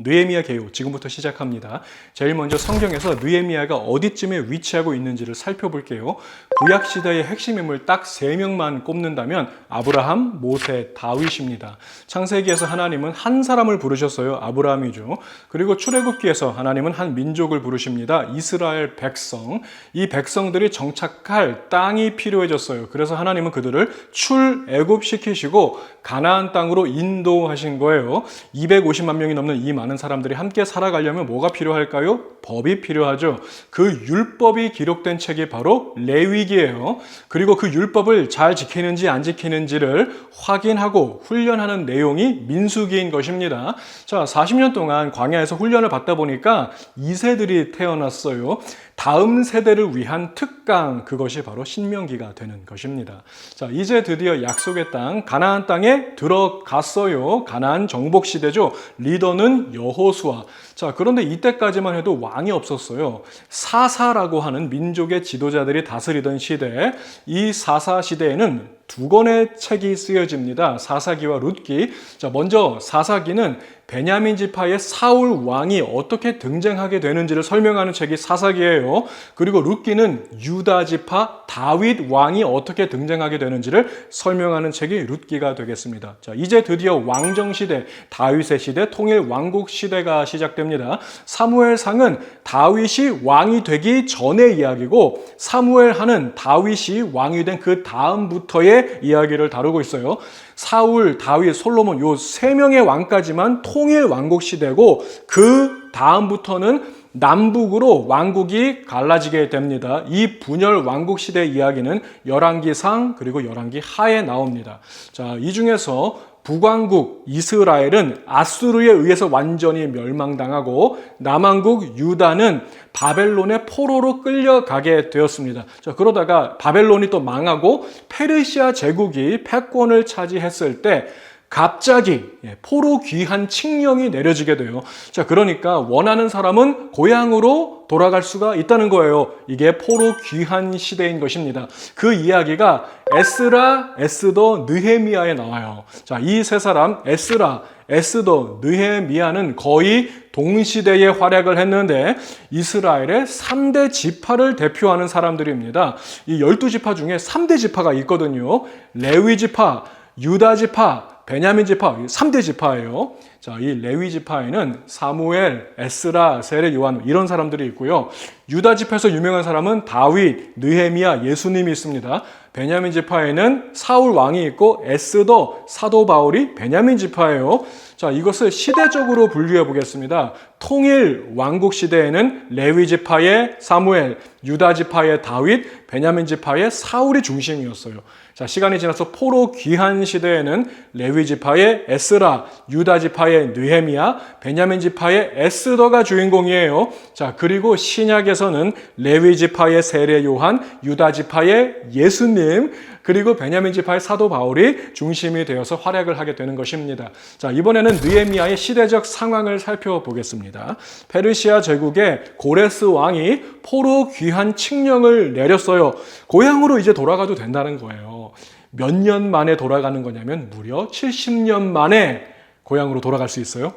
느헤미야 개요. 지금부터 시작합니다. 제일 먼저 성경에서 느헤미야가 어디쯤에 위치하고 있는지를 살펴볼게요. 구약시대의 핵심 인물 딱 3명만 꼽는다면 아브라함, 모세, 다윗입니다. 창세기에서 하나님은 한 사람을 부르셨어요. 아브라함이죠. 그리고 출애굽기에서 하나님은 한 민족을 부르십니다. 이스라엘 백성. 이 백성들이 정착할 땅이 필요해졌어요. 그래서 하나님은 그들을 출애굽시키시고 가나안 땅으로 인도하신 거예요. 250만 명이 넘는 이 많은 사람들이 함께 살아가려면 뭐가 필요할까요? 법이 필요하죠. 그 율법이 기록된 책이 바로 레위기예요. 그리고 그 율법을 잘 지키는지 안 지키는지를 확인하고 훈련하는 내용이 민수기인 것입니다. 자, 40년 동안 광야에서 훈련을 받다 보니까 2세들이 태어났어요. 다음 세대를 위한 특강, 그것이 바로 신명기가 되는 것입니다. 자, 이제 드디어 약속의 땅, 가나안 땅에 들어갔어요. 가나안 정복 시대죠. 리더는 여호수아. 자, 그런데 이때까지만 해도 왕이 없었어요. 사사라고 하는 민족의 지도자들이 다스리던 시대, 이 사사 시대에는 2권의 책이 쓰여집니다. 사사기와 룻기. 자, 먼저 사사기는 베냐민 지파의 사울 왕이 어떻게 등장하게 되는지를 설명하는 책이 사사기예요. 그리고 룻기는 유다 지파 다윗 왕이 어떻게 등장하게 되는지를 설명하는 책이 룻기가 되겠습니다. 자, 이제 드디어 왕정 시대, 다윗의 시대, 통일 왕국 시대가 시작됩니다. 사무엘상은 다윗이 왕이 되기 전의 이야기고 사무엘하는 다윗이 왕이 된 그 다음부터의 이야기를 다루고 있어요. 사울, 다윗, 솔로몬 요 3명의 왕까지만 통일 왕국 시대고 그 다음부터는 남북으로 왕국이 갈라지게 됩니다. 이 분열 왕국 시대 이야기는 열왕기상 그리고 열왕기 하에 나옵니다. 자, 이 중에서 북왕국 이스라엘은 아수르에 의해서 완전히 멸망당하고 남왕국 유다는 바벨론의 포로로 끌려가게 되었습니다. 자, 그러다가 바벨론이 또 망하고 페르시아 제국이 패권을 차지했을 때 갑자기 포로 귀환 칙령이 내려지게 돼요. 자, 그러니까 원하는 사람은 고향으로 돌아갈 수가 있다는 거예요. 이게 포로 귀환 시대인 것입니다. 그 이야기가 에스라, 에스더, 느헤미야에 나와요. 자, 이 3사람 에스라, 에스더, 느헤미야는 거의 동시대에 활약을 했는데 이스라엘의 3대 지파를 대표하는 사람들입니다. 이 12지파 중에 3대 지파가 있거든요. 레위 지파, 유다 지파, 베냐민 지파, 3대 지파예요. 자, 이 레위 지파에는 사무엘, 에스라, 세레, 요한 이런 사람들이 있고요. 유다 지파에서 유명한 사람은 다윗, 느헤미야, 예수님이 있습니다. 베냐민 지파에는 사울 왕이 있고 에스더, 사도 바울이 베냐민 지파예요. 자, 이것을 시대적으로 분류해 보겠습니다. 통일 왕국 시대에는 레위 지파의 사무엘, 유다 지파의 다윗, 베냐민 지파의 사울이 중심이었어요. 자, 시간이 지나서 포로 귀환 시대에는 레위 지파의 에스라, 유다 지파의 느헤미야, 베냐민 지파의 에스더가 주인공이에요. 자, 그리고 신약에서는 레위 지파의 세례 요한, 유다 지파의 예수님, 그리고 베냐민 지파의 사도 바울이 중심이 되어서 활약을 하게 되는 것입니다. 자, 이번에는 느헤미야의 시대적 상황을 살펴보겠습니다. 페르시아 제국의 고레스 왕이 포로 귀환 칙령을 내렸어요. 고향으로 이제 돌아가도 된다는 거예요. 몇 년 만에 돌아가는 거냐면 무려 70년 만에 고향으로 돌아갈 수 있어요.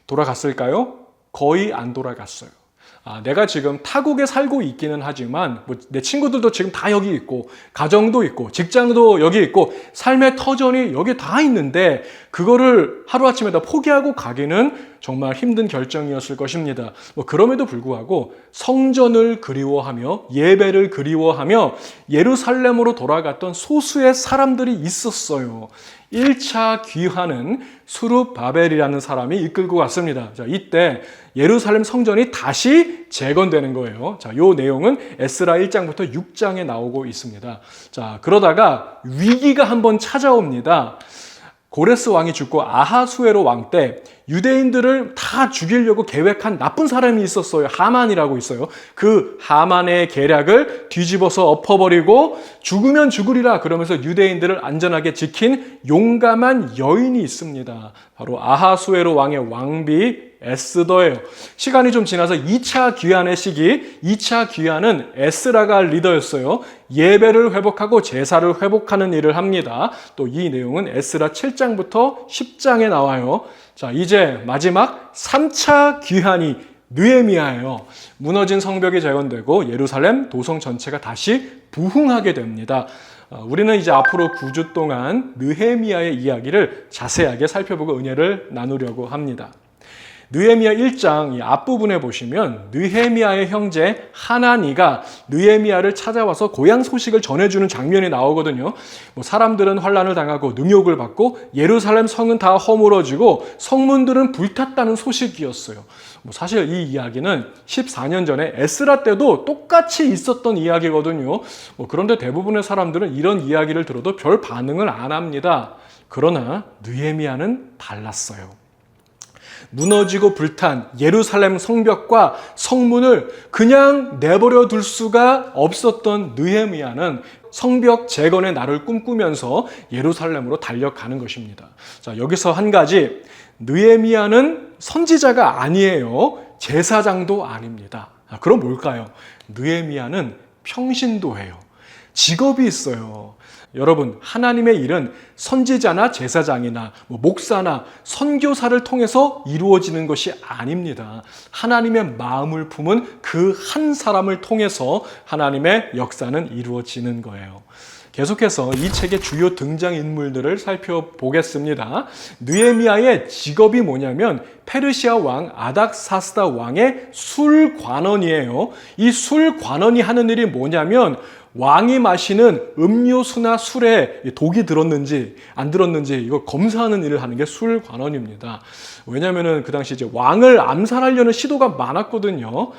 돌아갔을까요? 거의 안 돌아갔어요. 내가 지금 타국에 살고 있기는 하지만 내 친구들도 지금 다 여기 있고 가정도 있고 직장도 여기 있고 삶의 터전이 여기 다 있는데 그거를 하루아침에 다 포기하고 가기는 정말 힘든 결정이었을 것입니다. 그럼에도 불구하고 성전을 그리워하며 예배를 그리워하며 예루살렘으로 돌아갔던 소수의 사람들이 있었어요. 1차 귀환은 수룹바벨이라는 사람이 이끌고 갔습니다. 자, 이때 예루살렘 성전이 다시 재건되는 거예요. 자, 요 내용은 에스라 1장부터 6장에 나오고 있습니다. 자, 그러다가 위기가 한번 찾아옵니다. 고레스 왕이 죽고 아하수에로 왕 때 유대인들을 다 죽이려고 계획한 나쁜 사람이 있었어요. 하만이라고 있어요. 그 하만의 계략을 뒤집어서 엎어버리고 죽으면 죽으리라 그러면서 유대인들을 안전하게 지킨 용감한 여인이 있습니다. 바로 아하수에로 왕의 왕비 에스더예요. 시간이 좀 지나서 2차 귀환의 시기, 2차 귀환은 에스라가 리더였어요. 예배를 회복하고 제사를 회복하는 일을 합니다. 또 이 내용은 에스라 7장부터 10장에 나와요. 자, 이제 마지막 3차 귀환이 느헤미야예요. 무너진 성벽이 재건되고 예루살렘 도성 전체가 다시 부흥하게 됩니다. 우리는 이제 앞으로 9주 동안 느헤미야의 이야기를 자세하게 살펴보고 은혜를 나누려고 합니다. 느헤미야 1장 이 앞부분에 보시면 느헤미야의 형제 하나니가 느헤미야를 찾아와서 고향 소식을 전해주는 장면이 나오거든요. 사람들은 환난을 당하고 능욕을 받고 예루살렘 성은 다 허물어지고 성문들은 불탔다는 소식이었어요. 사실 이 이야기는 14년 전에 에스라 때도 똑같이 있었던 이야기거든요. 그런데 대부분의 사람들은 이런 이야기를 들어도 별 반응을 안 합니다. 그러나 느헤미야는 달랐어요. 무너지고 불탄 예루살렘 성벽과 성문을 그냥 내버려 둘 수가 없었던 느헤미야는 성벽 재건의 날을 꿈꾸면서 예루살렘으로 달려가는 것입니다. 자, 여기서 한 가지, 느헤미야는 선지자가 아니에요. 제사장도 아닙니다. 그럼 뭘까요? 느헤미야는 평신도예요. 직업이 있어요. 여러분, 하나님의 일은 선지자나 제사장이나 목사나 선교사를 통해서 이루어지는 것이 아닙니다. 하나님의 마음을 품은 그 한 사람을 통해서 하나님의 역사는 이루어지는 거예요. 계속해서 이 책의 주요 등장인물들을 살펴보겠습니다. 느헤미야의 직업이 뭐냐면 페르시아 왕 아닥사스다 왕의 술관원이에요. 이 술관원이 하는 일이 뭐냐면 왕이 마시는 음료수나 술에 독이 들었는지 안 들었는지 이거 검사하는 일을 하는 게 술관원입니다. 왜냐하면 그 당시 이제 왕을 암살하려는 시도가 많았거든요.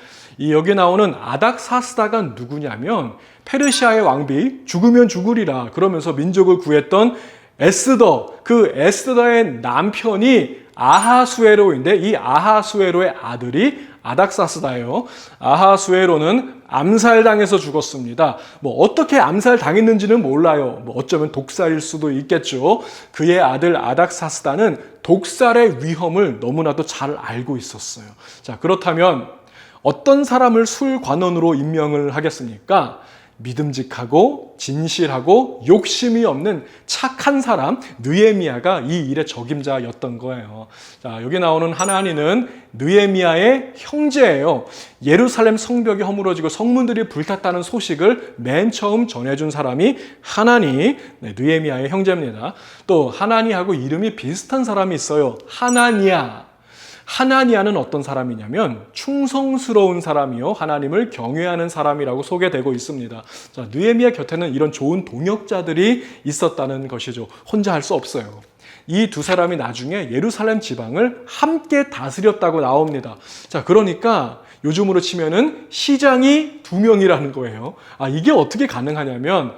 여기 나오는 아닥사스다가 누구냐면 페르시아의 왕비, 죽으면 죽으리라 그러면서 민족을 구했던 에스더, 그 에스더의 남편이 아하수에로인데 이 아하수에로의 아들이 아닥사스다예요. 아하수에로는 암살당해서 죽었습니다. 어떻게 암살당했는지는 몰라요. 어쩌면 독살일 수도 있겠죠. 그의 아들 아닥사스다는 독살의 위험을 너무나도 잘 알고 있었어요. 자, 그렇다면 어떤 사람을 술관원으로 임명을 하겠습니까? 믿음직하고 진실하고 욕심이 없는 착한 사람 느헤미야가 이 일의 적임자였던 거예요. 자, 여기 나오는 하나니는 느헤미야의 형제예요. 예루살렘 성벽이 허물어지고 성문들이 불탔다는 소식을 맨 처음 전해준 사람이 하나니, 느헤미야의 형제입니다. 또 하나니하고 이름이 비슷한 사람이 있어요. 하나니야. 하나니아는 어떤 사람이냐면 충성스러운 사람이요 하나님을 경외하는 사람이라고 소개되고 있습니다. 자, 느헤미야 곁에는 이런 좋은 동역자들이 있었다는 것이죠. 혼자 할 수 없어요. 이 두 사람이 나중에 예루살렘 지방을 함께 다스렸다고 나옵니다. 자, 그러니까 요즘으로 치면은 시장이 2명이라는 거예요. 이게 어떻게 가능하냐면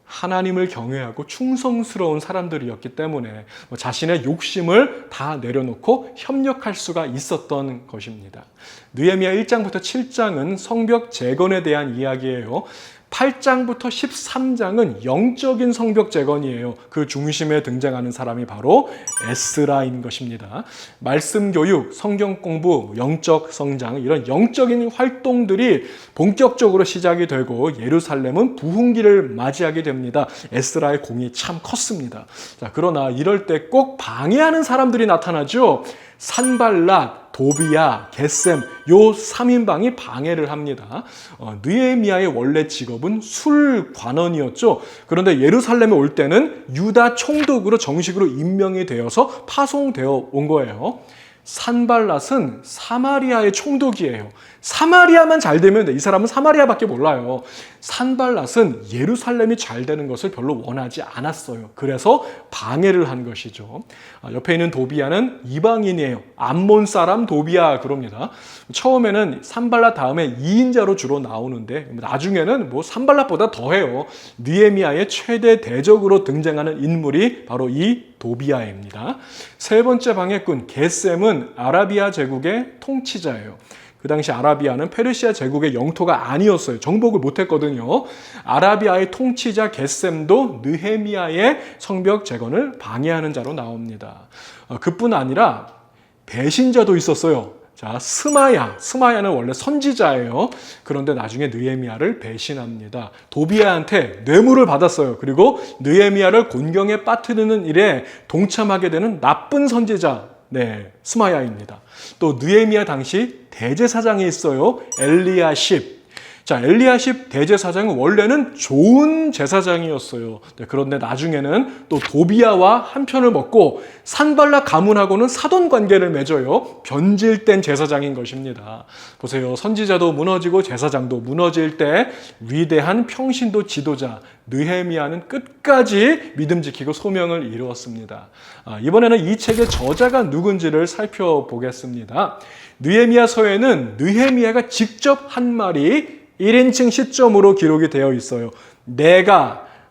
하나님을 경외하고 충성스러운 사람들이었기 때문에 자신의 욕심을 다 내려놓고 협력할 수가 있었던 것입니다. 느헤미야 1장부터 7장은 성벽 재건에 대한 이야기예요. 8장부터 13장은 영적인 성벽 재건이에요. 그 중심에 등장하는 사람이 바로 에스라인 것입니다. 말씀 교육, 성경 공부, 영적 성장 이런 영적인 활동들이 본격적으로 시작이 되고 예루살렘은 부흥기를 맞이하게 됩니다. 에스라의 공이 참 컸습니다. 자, 그러나 이럴 때 꼭 방해하는 사람들이 나타나죠. 산발랏, 도비야, 겟셈 요 3인방이 방해를 합니다. 느헤미야의 원래 직업은 술관원이었죠. 그런데 예루살렘에 올 때는 유다 총독으로 정식으로 임명이 되어서 파송되어 온 거예요. 산발랏은 사마리아의 총독이에요. 사마리아만 잘 되면 돼. 이 사람은 사마리아밖에 몰라요. 산발랏은 예루살렘이 잘 되는 것을 별로 원하지 않았어요. 그래서 방해를 한 것이죠. 옆에 있는 도비야는 이방인이에요. 암몬 사람 도비야 그럽니다. 처음에는 산발랏 다음에 2인자로 주로 나오는데 나중에는 산발랏보다 더해요. 느헤미야의 최대 대적으로 등장하는 인물이 바로 이 도비야입니다. 세 번째 방해꾼 겟셈은 아라비아 제국의 통치자예요. 그 당시 아라비아는 페르시아 제국의 영토가 아니었어요. 정복을 못했거든요. 아라비아의 통치자 겟셈도 느헤미야의 성벽 재건을 방해하는 자로 나옵니다. 그뿐 아니라 배신자도 있었어요. 자, 스마야는 원래 선지자예요. 그런데 나중에 느헤미야를 배신합니다. 도비야한테 뇌물을 받았어요. 그리고 느헤미야를 곤경에 빠뜨리는 일에 동참하게 되는 나쁜 선지자 네, 스마야입니다. 또 느헤미야 당시 대제사장이 있어요. 엘리야십. 자, 엘리야십 대제사장은 원래는 좋은 제사장이었어요. 네, 그런데 나중에는 또 도비야와 한편을 먹고 산발락 가문하고는 사돈 관계를 맺어요. 변질된 제사장인 것입니다. 보세요. 선지자도 무너지고 제사장도 무너질 때 위대한 평신도 지도자 느헤미야는 끝까지 믿음 지키고 소명을 이루었습니다. 이번에는 이 책의 저자가 누군지를 살펴보겠습니다. 느헤미야서에는 느헤미야가 직접 한 말이 1인칭 시점으로 기록이 되어 있어요.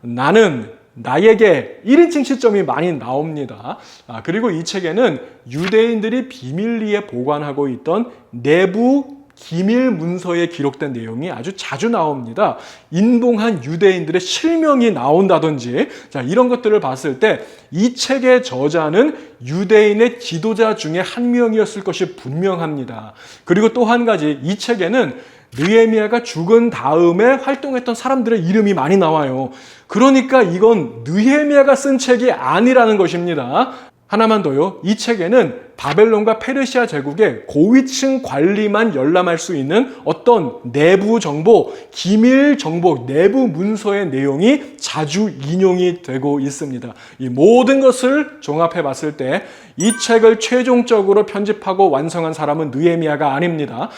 나는, 나에게 1인칭 시점이 많이 나옵니다. 그리고 이 책에는 유대인들이 비밀리에 보관하고 있던 내부 기밀 문서에 기록된 내용이 아주 자주 나옵니다. 인봉한 유대인들의 실명이 나온다든지, 자, 이런 것들을 봤을 때 이 책의 저자는 유대인의 지도자 중에 한 명이었을 것이 분명합니다. 그리고 또 한 가지, 이 책에는 느헤미야가 죽은 다음에 활동했던 사람들의 이름이 많이 나와요. 그러니까 이건 느헤미야가 쓴 책이 아니라는 것입니다. 하나만 더요. 이 책에는 바벨론과 페르시아 제국의 고위층 관리만 열람할 수 있는 어떤 내부 정보, 기밀 정보, 내부 문서의 내용이 자주 인용이 되고 있습니다. 이 모든 것을 종합해 봤을 때 이 책을 최종적으로 편집하고 완성한 사람은 느헤미야가 아닙니다.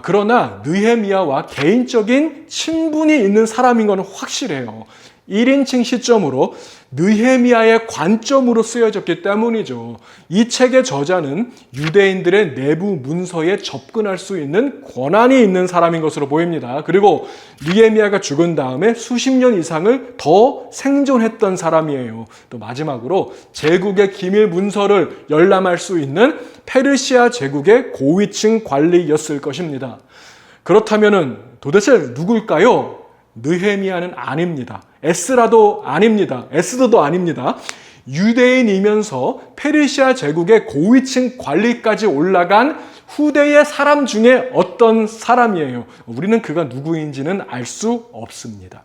그러나 느헤미야와 개인적인 친분이 있는 사람인 것은 확실해요. 1인칭 시점으로 느헤미야의 관점으로 쓰여졌기 때문이죠. 이 책의 저자는 유대인들의 내부 문서에 접근할 수 있는 권한이 있는 사람인 것으로 보입니다. 그리고 느헤미야가 죽은 다음에 수십 년 이상을 더 생존했던 사람이에요. 또 마지막으로 제국의 기밀 문서를 열람할 수 있는 페르시아 제국의 고위층 관리였을 것입니다. 그렇다면 도대체 누굴까요? 느헤미야는 아닙니다. 에스라도 아닙니다. 에스더도 아닙니다. 유대인이면서 페르시아 제국의 고위층 관리까지 올라간 후대의 사람 중에 어떤 사람이에요. 우리는 그가 누구인지는 알 수 없습니다.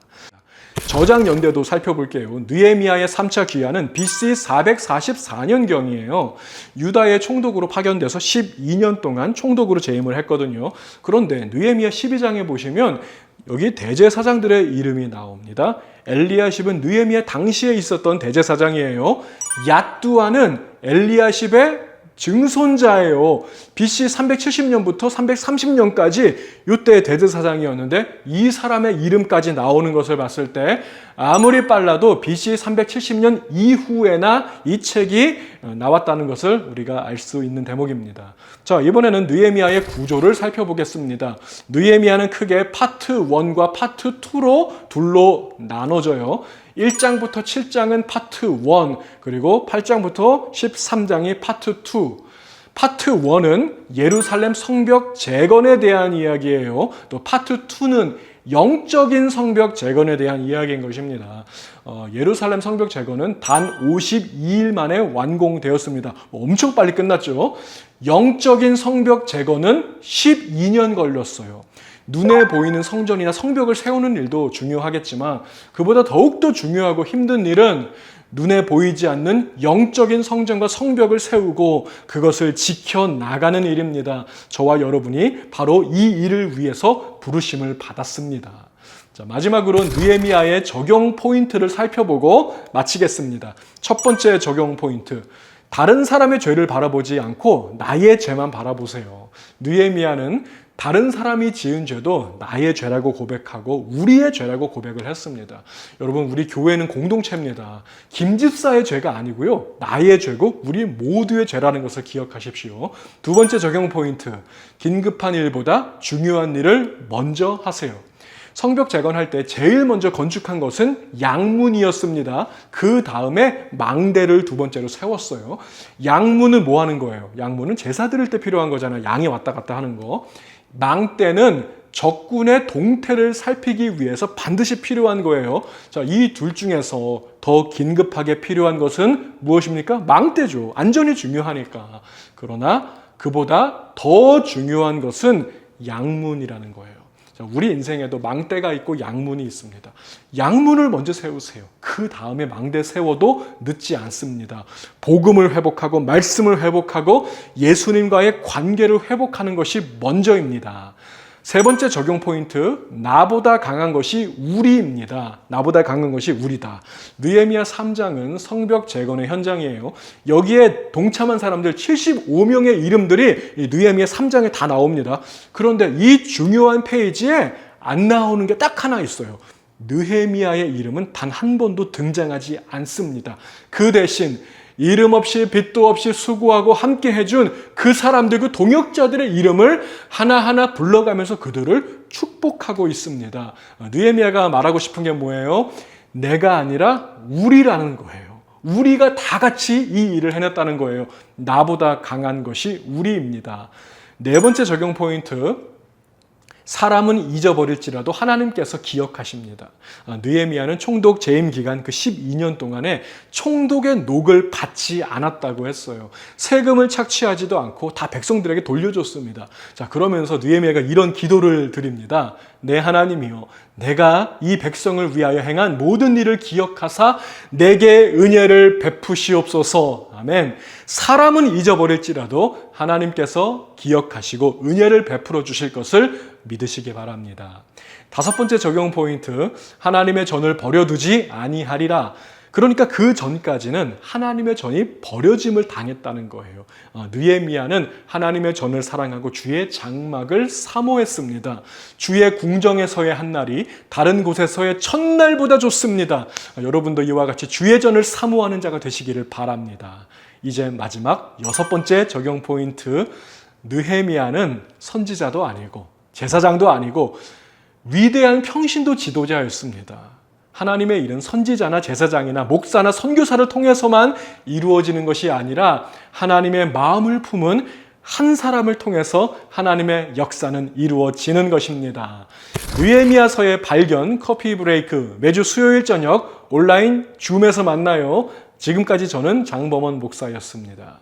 저장 연대도 살펴볼게요. 느헤미야의 3차 귀환은 BC 444년경이에요. 유다의 총독으로 파견돼서 12년 동안 총독으로 재임을 했거든요. 그런데 느헤미야 12장에 보시면 여기 대제사장들의 이름이 나옵니다. 엘리야십은 느헤미야 당시에 있었던 대제사장이에요. 얏두아는 엘리야십의 증손자예요. BC 370년부터 330년까지 이때 대제사장이었는데 이 사람의 이름까지 나오는 것을 봤을 때 아무리 빨라도 BC 370년 이후에나 이 책이 나왔다는 것을 우리가 알 수 있는 대목입니다. 자, 이번에는 느헤미야의 구조를 살펴보겠습니다. 느헤미야는 크게 파트 1과 파트 2로 둘로 나눠져요. 1장부터 7장은 파트 1, 그리고 8장부터 13장이 파트 2. 파트 1은 예루살렘 성벽 재건에 대한 이야기예요. 또 파트 2는 영적인 성벽 재건에 대한 이야기인 것입니다. 예루살렘 성벽 재건은 단 52일 만에 완공되었습니다. 엄청 빨리 끝났죠. 영적인 성벽 재건은 12년 걸렸어요. 눈에 보이는 성전이나 성벽을 세우는 일도 중요하겠지만 그보다 더욱더 중요하고 힘든 일은 눈에 보이지 않는 영적인 성전과 성벽을 세우고 그것을 지켜나가는 일입니다. 저와 여러분이 바로 이 일을 위해서 부르심을 받았습니다. 자, 마지막으로 느헤미야의 적용 포인트를 살펴보고 마치겠습니다. 첫 번째 적용 포인트. 다른 사람의 죄를 바라보지 않고 나의 죄만 바라보세요. 느헤미야는 다른 사람이 지은 죄도 나의 죄라고 고백하고 우리의 죄라고 고백을 했습니다. 여러분, 우리 교회는 공동체입니다. 김 집사의 죄가 아니고요. 나의 죄고 우리 모두의 죄라는 것을 기억하십시오. 두 번째 적용 포인트. 긴급한 일보다 중요한 일을 먼저 하세요. 성벽 재건할 때 제일 먼저 건축한 것은 양문이었습니다. 그 다음에 망대를 두 번째로 세웠어요. 양문은 뭐 하는 거예요? 양문은 제사 드릴 때 필요한 거잖아요. 양이 왔다 갔다 하는 거. 망대는 적군의 동태를 살피기 위해서 반드시 필요한 거예요. 자, 이 둘 중에서 더 긴급하게 필요한 것은 무엇입니까? 망대죠. 안전이 중요하니까. 그러나 그보다 더 중요한 것은 양문이라는 거예요. 자, 우리 인생에도 망대가 있고 양문이 있습니다. 양문을 먼저 세우세요. 그 다음에 망대 세워도 늦지 않습니다. 복음을 회복하고 말씀을 회복하고 예수님과의 관계를 회복하는 것이 먼저입니다. 세 번째 적용 포인트, 나보다 강한 것이 우리입니다. 나보다 강한 것이 우리다. 느헤미야 3장은 성벽 재건의 현장이에요. 여기에 동참한 사람들 75명의 이름들이 이 느헤미야 3장에 다 나옵니다. 그런데 이 중요한 페이지에 안 나오는 게 딱 하나 있어요. 느헤미야의 이름은 단 한 번도 등장하지 않습니다. 그 대신 이름 없이 빚도 없이 수고하고 함께 해준 그 사람들, 그 동역자들의 이름을 하나하나 불러가면서 그들을 축복하고 있습니다. 느헤미야가 말하고 싶은 게 뭐예요? 내가 아니라 우리라는 거예요. 우리가 다 같이 이 일을 해냈다는 거예요. 나보다 강한 것이 우리입니다. 네 번째 적용 포인트, 사람은 잊어버릴지라도 하나님께서 기억하십니다. 느헤미야는 총독 재임 기간 그 12년 동안에 총독의 녹을 받지 않았다고 했어요. 세금을 착취하지도 않고 다 백성들에게 돌려줬습니다. 자, 그러면서 느헤미야가 이런 기도를 드립니다. 내 하나님이여, 내가 이 백성을 위하여 행한 모든 일을 기억하사 내게 은혜를 베푸시옵소서. 아멘. 사람은 잊어버릴지라도 하나님께서 기억하시고 은혜를 베풀어 주실 것을 믿으시기 바랍니다. 다섯 번째 적용 포인트, 하나님의 전을 버려두지 아니하리라. 그러니까 그 전까지는 하나님의 전이 버려짐을 당했다는 거예요. 느헤미야는 하나님의 전을 사랑하고 주의 장막을 사모했습니다. 주의 궁정에서의 한 날이 다른 곳에서의 첫날보다 좋습니다. 여러분도 이와 같이 주의 전을 사모하는 자가 되시기를 바랍니다. 이제 마지막 여섯 번째 적용 포인트, 느헤미야는 선지자도 아니고 제사장도 아니고 위대한 평신도 지도자였습니다. 하나님의 일은 선지자나 제사장이나 목사나 선교사를 통해서만 이루어지는 것이 아니라 하나님의 마음을 품은 한 사람을 통해서 하나님의 역사는 이루어지는 것입니다. 느헤미야서의 발견 커피 브레이크, 매주 수요일 저녁 온라인 줌에서 만나요. 지금까지 저는 장범원 목사였습니다.